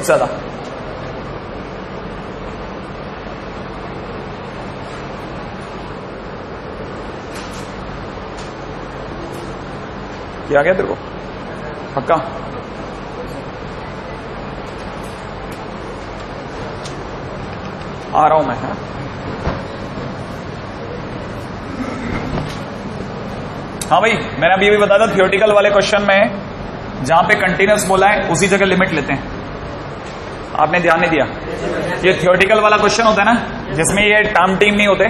ज्यादा। क्या गया तेरे को पक्का? आ रहा हूं मैं। हाँ भाई, मैंने अभी भी बताया था थियोरेटिकल वाले क्वेश्चन में जहां पे कंटिन्यूअस बोला है उसी जगह लिमिट लेते हैं। आपने ध्यान नहीं दिया? ये थियोरेटिकल वाला क्वेश्चन होता है ना, जिसमें ये टर्म टीम नहीं होते,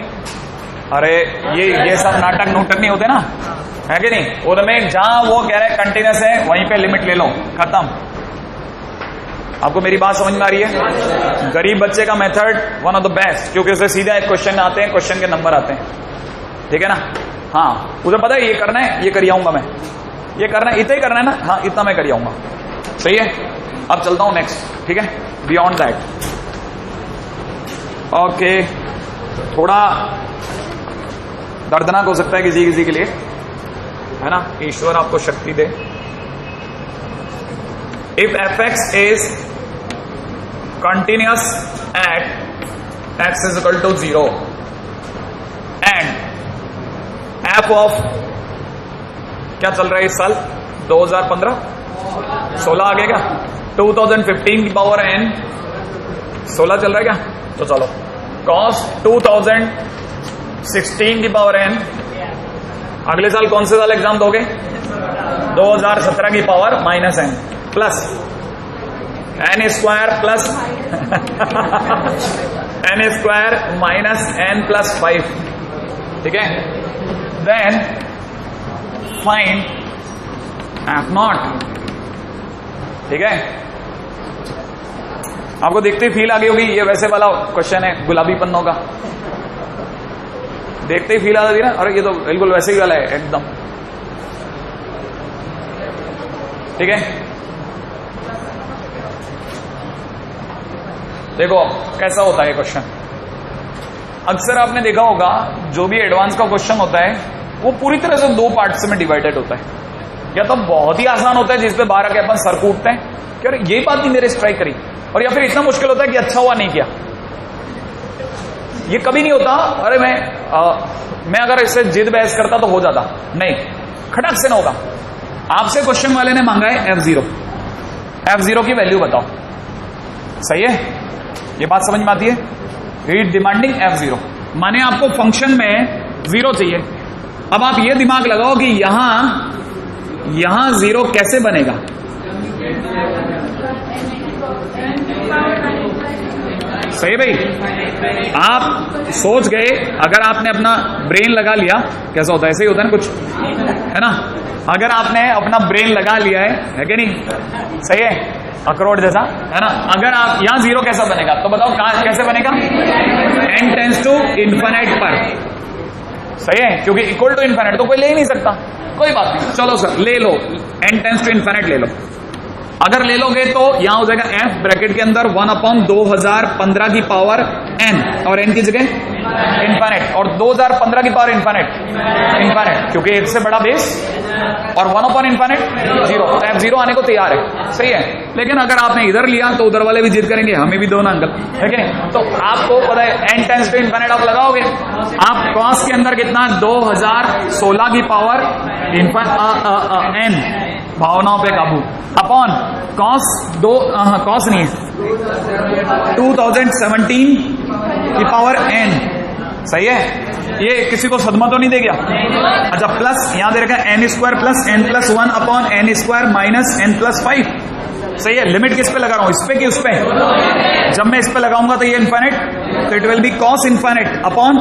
अरे ये सब नाटक नूटक नहीं होते ना, है कि नहीं? उनमें जहां वो कह रहे हैं कंटिन्यूअस है वहीं पे लिमिट ले लो, खत्म। आपको मेरी बात समझ में आ रही है? गरीब बच्चे का method one of the best, क्योंकि उससे सीधा एक क्वेश्चन आते हैं, क्वेश्चन के नंबर आते हैं, ठीक है ना? हाँ, उसे पता है ये करना है, ये कर आऊंगा मैं, ये करना है, इतना ही करना है ना, हाँ इतना मैं कर आऊंगा, सही है। अब चलता हूं नेक्स्ट, ठीक है, बियॉन्ड दैट। ओके, थोड़ा दर्दनाक हो सकता है किसी किसी के लिए, है ना? ईश्वर आपको शक्ति दे। If fx is continuous at x is equal to 0 and f of, क्या चल रहा है इस साल 2015 16 आ गया क्या? 2015 की पावर n 16 चल रहा है क्या? तो चलो cos 2016 की पावर n, अगले साल कौन से साल एग्जाम दोगे? 2017 की power minus n plus n square plus n square minus n plus 5, ठीक है? देन फाइंड f नॉट, ठीक है? आपको देखते ही फील आ गई होगी, ये वैसे वाला क्वेश्चन है गुलाबी पन्नों का, देखते ही फील आ गई ना, अरे ये तो बिल्कुल वैसे ही वाला है एकदम, ठीक है? देखो कैसा होता है क्वेश्चन। अक्सर आपने देखा होगा जो भी एडवांस का क्वेश्चन होता है वो पूरी तरह से दो पार्ट्स में डिवाइडेड होता है। या तो बहुत ही आसान होता है जिसपे 12 के अपन सर कूटते हैं कि अरे ये बात नहीं मेरे स्ट्राइक करी, और या फिर इतना मुश्किल होता है कि अच्छा हुआ नहीं किया। ये कभी नहीं होता अरे मैं अगर इससे जिद बहस करता तो हो जाता, नहीं, खटक से ना होगा। आपसे क्वेश्चन वाले ने मांगा है f0 की वैल्यू बताओ, सही है? ये बात समझ में आती है? रीड डिमांडिंग f0, माने आपको फंक्शन में 0 चाहिए। अब आप ये दिमाग लगाओ कि यहां 0 कैसे बनेगा। सही भाई, आप सोच गए, अगर आपने अपना ब्रेन लगा लिया, कैसा होता है? ऐसे ही होता है ना कुछ, है ना? अगर आपने अपना ब्रेन लगा लिया है कि नहीं? सही है, अखरोट जैसा, है ना? अगर आप यहां 0 कैसा बनेगा तो बताओ कैसे बनेगा? n टेंस टू इन्फिनिट पर, सही है? क्योंकि इक्वल टू इन्फिनिट तो कोई ले ही नहीं सकता, कोई बात नहीं, चलो सर ले लो, n टेंस टू इन्फिनिट ले लो। अगर ले लोगे तो यहां हो जाएगा f ब्रैकेट के अंदर 1/2015 की पावर n, और n की जगह इन्फिनिट, और 2015 की पावर इन्फिनिट, क्योंकि एक से बड़ा बेस, और 1/इन्फिनिट 0, तो f0 आने को तैयार है, सही है? लेकिन अगर आपने इधर लिया तो उधर वाले भी जिद करेंगे, हमें भी दो ना अंकल, है कि नहीं? तो आपको पता है n टेंस टू इन्फिनिट आप लगाओगे, आप cos के अंदर कितना 2016 की पावर n, भावनाओं पे काबू, अपॉन cos नहीं है 2017 की पावर n, सही है? ये किसी को सदमा तो नहीं दे गया? अच्छा, प्लस यहां दे रखा है n square plus n plus 1 upon n square minus n plus 5, सही है? लिमिट किस पे लगा रहा हूं, इस पे कि उस पे? जब मैं इस पे लगाऊंगा तो ये इन्फिनिट, तो it will be cos infinite upon,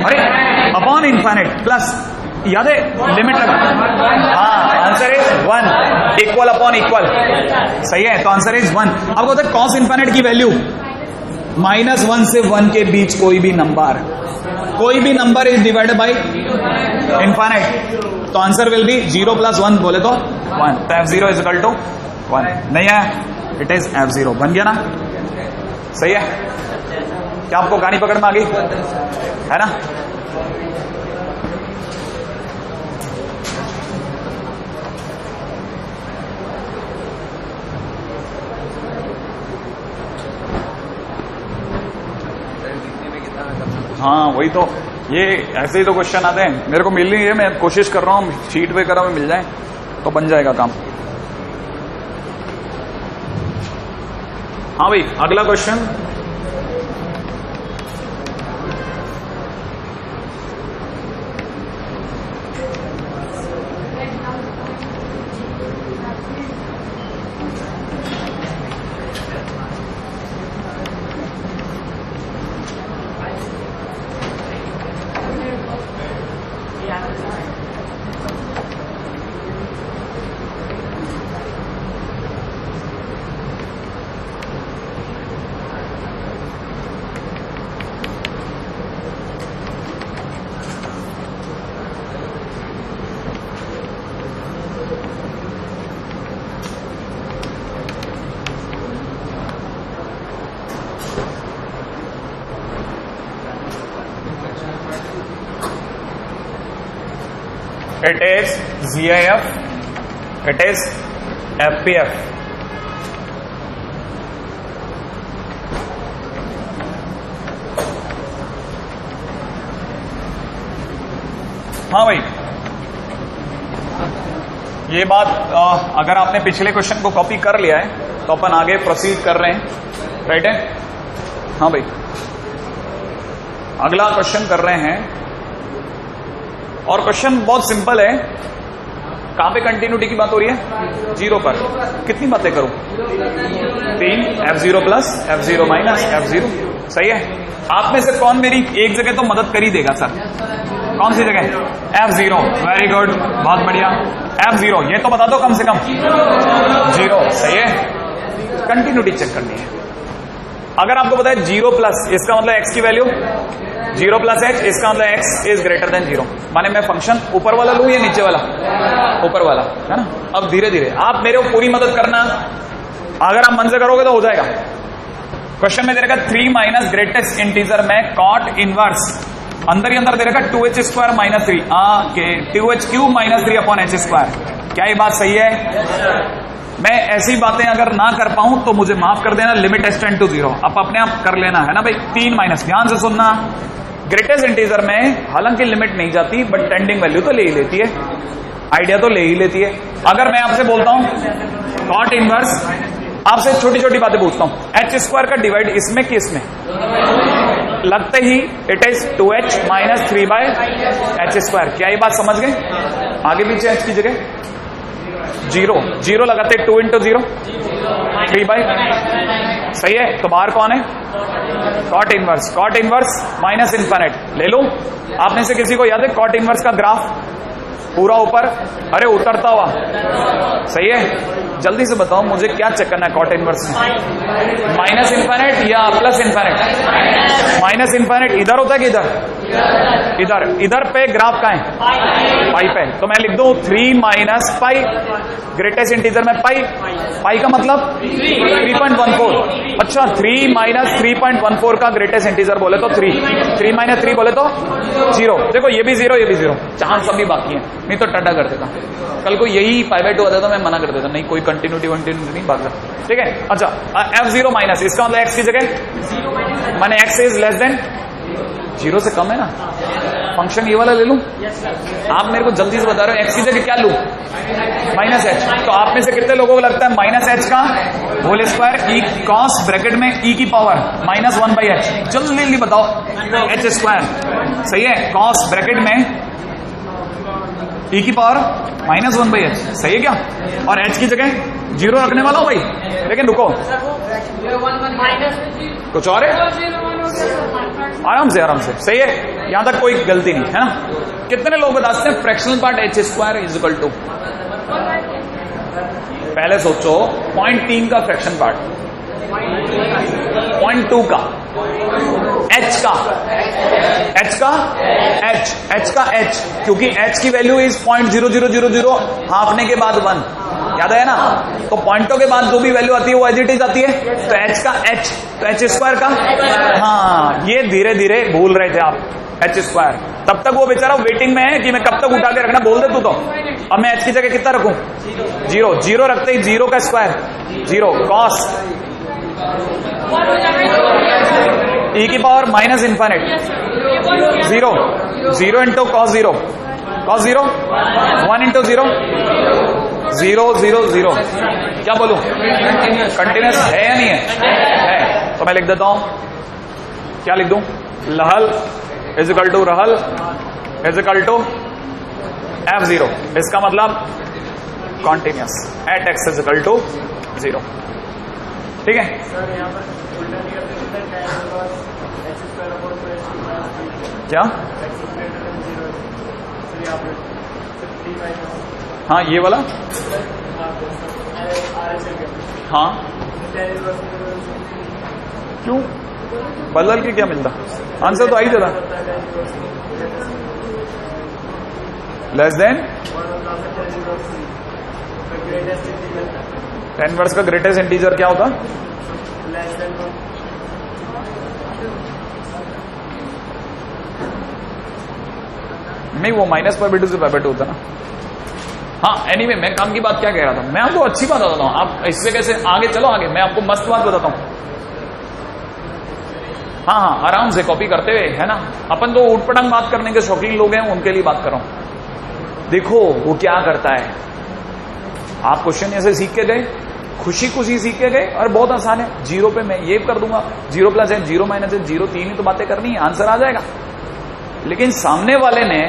अरे अपॉन इन्फिनिट प्लस, याद है लिमिट लगा, हाँ, answer is 1, equal upon equal, सही है? तो आंसर इज 1। अब होता है cos इन्फिनिट की वैल्यू -1 से 1 के बीच कोई भी number is divided by infinite, तो आंसर विल बी 0 + 1 बोले तो 1, तो f0 इज इक्वल टू 1, नहीं है? इट इज f0, बन गया ना? सही है? क्या आपको कहानी पकड़ में आ गई, है ना? हाँ वही तो, ये ऐसे ही तो क्वेश्चन आते हैं। मेरे को मिल नहीं है, मैं कोशिश कर रहा हूँ शीट वगैरह में मिल जाए तो बन जाएगा काम। हाँ भाई, अगला question. It is GIF, it is FPF. हाँ भाई, ये बात अगर आपने पिछले क्वेश्चन को कॉपी कर लिया है तो अपन आगे प्रोसीड कर रहे हैं, राइट है? हाँ भाई, अगला क्वेश्चन कर रहे हैं और क्वेश्चन बहुत सिंपल है। कहां पे कंटिन्यूटी की बात हो रही है? जीरो पर। कितनी बातें करूं? 3, F0 plus F0 minus F0, सही है। आप में से कौन मेरी एक जगह तो मदद कर ही देगा सर? कौन सी जगह? F0, वेरी गुड, बहुत बढ़िया। F0 ये तो बता दो कम से कम। 0, सही है। कंटिन्यूटी चेक करनी है। अगर आपको पता है 0 प्लस, इसका मतलब x की वैल्यू 0 प्लस h, इसका मतलब x इज ग्रेटर देन 0। माने मैं फंक्शन ऊपर वाला लूं या नीचे वाला? ऊपर वाला, है ना। अब धीरे धीरे आप मेरे को पूरी मदद करना, अगर आप मन से करोगे तो हो जाएगा। क्वेश्चन में दे रखा 3 माइनस ग्रेटेस्ट इंटीजर में कॉट इनवर्स, अंदर ही अंदर दे रखा 2h स्क्वायर माइनस 3, के 2h cube minus 3 upon h square. क्या ये बात सही है? मैं ऐसी बातें अगर ना कर पाऊं तो मुझे माफ कर देना, लिमिट एस टेंड टू 0। आप अपने आप कर लेना, है ना भाई। 3 माइनस, ध्यान से सुनना, ग्रेटेस्ट इंटीजर में हालांकि लिमिट नहीं जाती बट टेंडिंग वैल्यू तो ले ही लेती है, आइडिया तो ले ही लेती है। अगर मैं आपसे बोलता हूं कॉट इनवर्स, आपसे छोटी छोटी बातें पूछता हूं, h स्क्वायर का डिवाइड इसमें कि इसमें? लगते ही it is 2h minus 3 by h square. क्या ये बात समझ गए? आगे पीछे h की जगह 0 लगाते 2 इंटू 0 3 बाय, सही है। तो बाहर कौन है? Cot inverse. Cot inverse minus infinite ले लो। आप में से किसी को याद है कॉट इनवर्स का ग्राफ? पूरा ऊपर, अरे उतरता हुआ, सही है। जल्दी से बताओ मुझे क्या चेक करना है कॉट इनवर्स में? माइनस इनफिनिट या प्लस इनफिनिट? माइनस इनफिनिट इधर होता है कि इधर? इधर। इधर पे ग्राफ का है पाई पे, तो मैं लिख दूं 3 माइनस पाई, ग्रेटेस्ट इंटीजर में पाई, पाई का मतलब 3.14। अच्छा, 3 माइनस 3.14 का ग्रेटेस्ट इंटीजर बोले तो 3 माइनस 3 बोले तो 0। देखो ये भी 0, ये भी 0, चांस अभी बाकी है, नहीं तो टड्डा कर देता। कल को यही पाइवेट होता तो मैं मना कर देता, नहीं कोई कंटिन्यूटी नहीं भाग रहा, ठीक है। अच्छा, F0 माइनस, इसका मतलब x की जगह माने x इज लेस देन 0 से कम है ना। फंक्शन ये वाला ले लूं? आप मेरे को जल्दी से बता रहे हो x की जगह क्या लूं? Minus h। तो आप में से कितने लोगों को लगता है माइनस h का whole square e cos bracket में e की पावर माइनस 1 बाई h? जल्दी जल्दी बताओ। h स्क्वायर, सही है। कॉस ब्रैकेट में e की पावर माइनस 1 बाई h, सही है क्या? और h की जगह 0 रखने वाला हूं भाई, लेकिन रुको, कुछ और है? आराम से, सही है। यहां तक कोई गलती नहीं है ना। कितने लोग बता सकते हैं fractional part h square is equal to? पहले सोचो 0.3 का फ्रैक्शन पार्ट, 0.2 का, h का h, क्योंकि h की वैल्यू इज 0.0000, हाफने के बाद 1, याद है ना। तो पॉइंटों के बाद जो भी वैल्यू आती है वो एज इट इज आती है। तो h का h, तो h स्क्वायर का, हाँ ये धीरे धीरे भूल रहे थे आप, h स्क्वायर। तब तक वो बेचारा वेटिंग में है कि मैं कब तक उठा के रखना, बोल दे तू तो। अब मैं h की जगह कितना रखूं? 0 रखते ही 0 का स्क्वायर 0 कॉस e की power minus infinite 0, 0 into cos 0, cos 0, 1 into 0, 0 0 0। क्या बोलूं, कंटिन्यूस है या नहीं है? तो मैं लिख देता हूं, क्या लिख दूं, लहल इज इक्वल टू रहल इज इक्वल टू F0। इसका मतलब continuous at x is equal to 0। ठीक है, क्या? हाँ ये वाला, हाँ क्यों बदल के क्या मिलता, आंसर तो आई देता, लेस देन 10 वर्ड्स का ग्रेटेस्ट इंटीजर क्या होता? नहीं, वो माइनस पाई बाय 2 से पाई बाय 2 होता ना। हाँ एनीवे, मैं काम की बात क्या कह रहा था, मैं आपको अच्छी बात बताता हूं, आप इससे कैसे आगे चलो, आगे मैं आपको मस्त बात बताता हूं। हाँ हाँ आराम से कॉपी करते हुए, है ना, अपन तो उठपटांग बात करने के शौकीन लोग हैं, उनके लिए बात कर रहा हूं। देखो वो क्या करता है, आप क्वेश्चन ऐसे सीख के गए, खुशी खुशी सीख के गए, और बहुत आसान है, 0 पे मैं ये कर दूंगा, 0 प्लस है 0 माइनस है 0, 3 ही तो बातें करनी है, आंसर आ जाएगा। लेकिन सामने वाले ने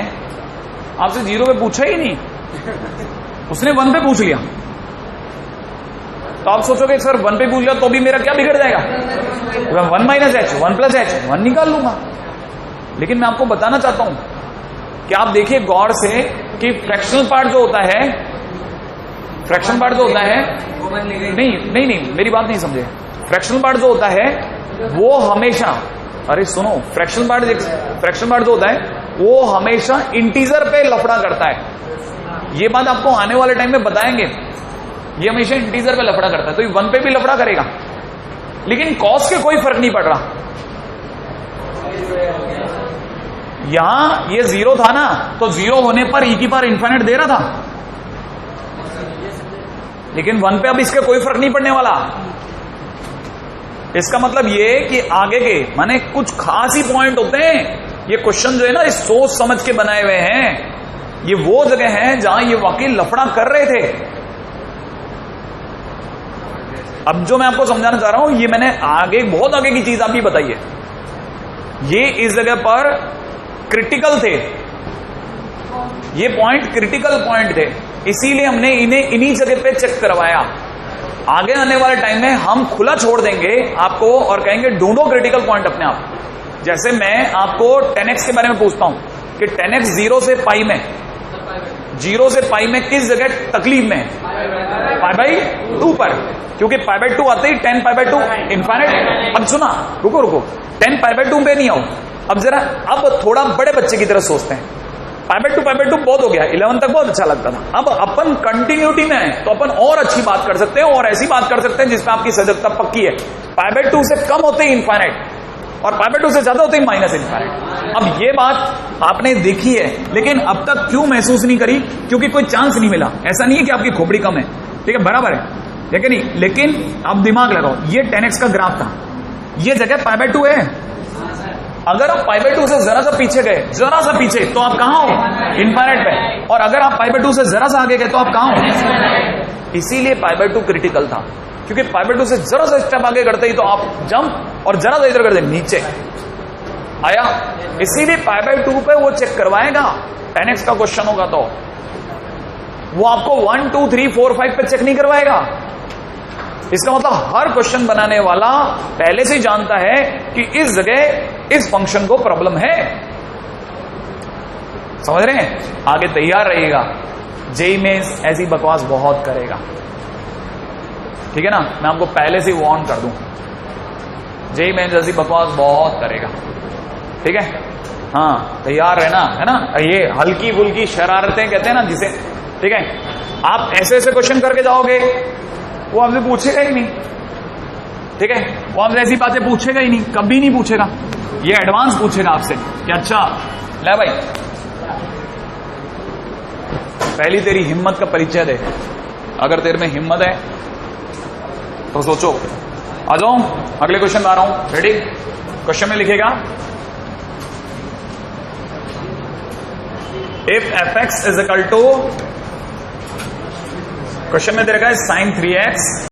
आपसे 0 पे पूछा ही नहीं, उसने 1 पे पूछ लिया, तो आप सोचोगे सर 1 पे पूछ लिया तो भी मेरा क्या बिगड़ जाएगा, 1 माइनस एच 1 प्लस एच 1 निकाल लूंगा। लेकिन मैं आपको बताना चाहता हूं कि आप देखिए गौर से कि फ्रैक्शनल पार्ट जो होता है, फ्रैक्शनल पार्ट जो होता है, नहीं मेरी बात नहीं समझे, फ्रैक्शनल पार्ट जो होता है वो हमेशा, अरे सुनो, फ्रैक्शनल पार्ट जो होता है वो हमेशा इंटीजर पे लफड़ा करता है। ये बात आपको आने वाले टाइम में बताएंगे, ये हमेशा इंटीजर पे लफड़ा करता है, तो ये 1 पे भी लफड़ा करेगा, लेकिन कॉस के कोई फर्क नहीं पड़ रहा। यहां ये 0 था ना, तो 0 होने पर e की पावर इन्फिनिट दे रहा था, लेकिन 1 पे अब इसके कोई फर्क नहीं पड़ने वाला। इसका मतलब ये कि आगे के माने कुछ खास ही पॉइंट होते हैं, ये क्वेश्चन जो है ना ये सोच समझ के बनाए हुए हैं, ये वो जगह है जहां ये वाकई लफड़ा कर रहे थे। अब जो मैं आपको समझाना चाह रहा हूं, ये मैंने आगे बहुत आगे की चीज आपकी बताई है, ये इस जगह पर क्रिटिकल थे, ये पॉइंट क्रिटिकल पॉइंट थे, इसीलिए हमने इन्हें इन्हीं जगह पे चेक करवाया। आगे आने वाले टाइम में हम खुला छोड़ देंगे आपको और कहेंगे ढूंढो क्रिटिकल पॉइंट अपने आप। जैसे मैं आपको 10x के बारे में पूछता हूं कि 10x 0 से पाई में, 0 से पाई में किस जगह तकलीफ में, पाई बाई 2 पर, क्योंकि पाई बाई 2 आते ही 10 पाई बाई 2 इनफाइनाइट। अब सुना, रुको 10 पाई बाई 2 पे नहीं आओ, अब जरा अब थोड़ा बड़े बच्चे की तरह सोचते हैं। पाई बाई 2 बहुत हो गया, 11 तक बहुत अच्छा लगता था, अब अपन कंटिन्यूटी में है तो अपन और अच्छी बात कर सकते हैं और ऐसी बात कर सकते हैं जिसमें आपकी सजगता पक्की है। पाई बाई 2 से कम होते ही इनफाइनाइट और पाई बाई 2 से ज्यादा होते ही माइनस इनफाइनाइट। अब ये बात आपने देखी है, लेकिन अब तक क्यों महसूस नहीं करी, क्योंकि कोई चांस नहीं मिला। ऐसा नहीं है कि आपकी खोपड़ी कम है, ठीक है, बराबर है, ठीक है नहीं, लेकिन आप दिमाग लगाओ, ये 10x का ग्राफ था, ये जगह पाई बाई 2 है। अगर आप पाई बाई 2 से जरा सा पीछे गए, जरा सा पीछे, तो आप कहां हो, इनफाइनाइट पे, और अगर आप पाई बाई 2 से जरा सा आगे गए तो आप कहां हो। इसीलिए पाई बाई 2 क्रिटिकल था, क्योंकि पाई बाई 2 से जरा सा स्टेप आगे करते ही तो आप जंप और जरा सा इधर करते नीचे आया। इसीलिए पाई बाई 2 पे वो चेक करवाएगा, 10x का क्वेश्चन होगा तो वो आपको 1 2 3 4 5 पे चेक नहीं करवाएगा। इसका मतलब हर क्वेश्चन बनाने वाला पहले से ही जानता है कि इस जगह इस फंक्शन को प्रॉब्लम है। समझ रहे हैं, आगे तैयार रहिएगा, जेई में ऐसी बकवास बहुत करेगा, ठीक है ना, मैं आपको पहले से वार्न कर दूं, जेई में ऐसी बकवास बहुत करेगा, ठीक है, हाँ तैयार रहना, है ना। ये हल्की फुल्की शरारतें कहते हैं ना जिसे, ठीक है, आप ऐसे ऐसे क्वेश्चन करके जाओगे वो आपसे पूछेगा ही नहीं, ठीक है, वो आपसे ऐसी बातें पूछेगा ही नहीं, कभी नहीं पूछेगा, ये एडवांस पूछेगा आपसे कि अच्छा ले भाई पहली तेरी हिम्मत का परिचय दे, अगर तेरे में हिम्मत है तो सोचो। आ जाओ अगले क्वेश्चन ला रहा हूं, रेडी। क्वेश्चन में लिखेगा if f x is equal to, question में दे रखा है sin 3x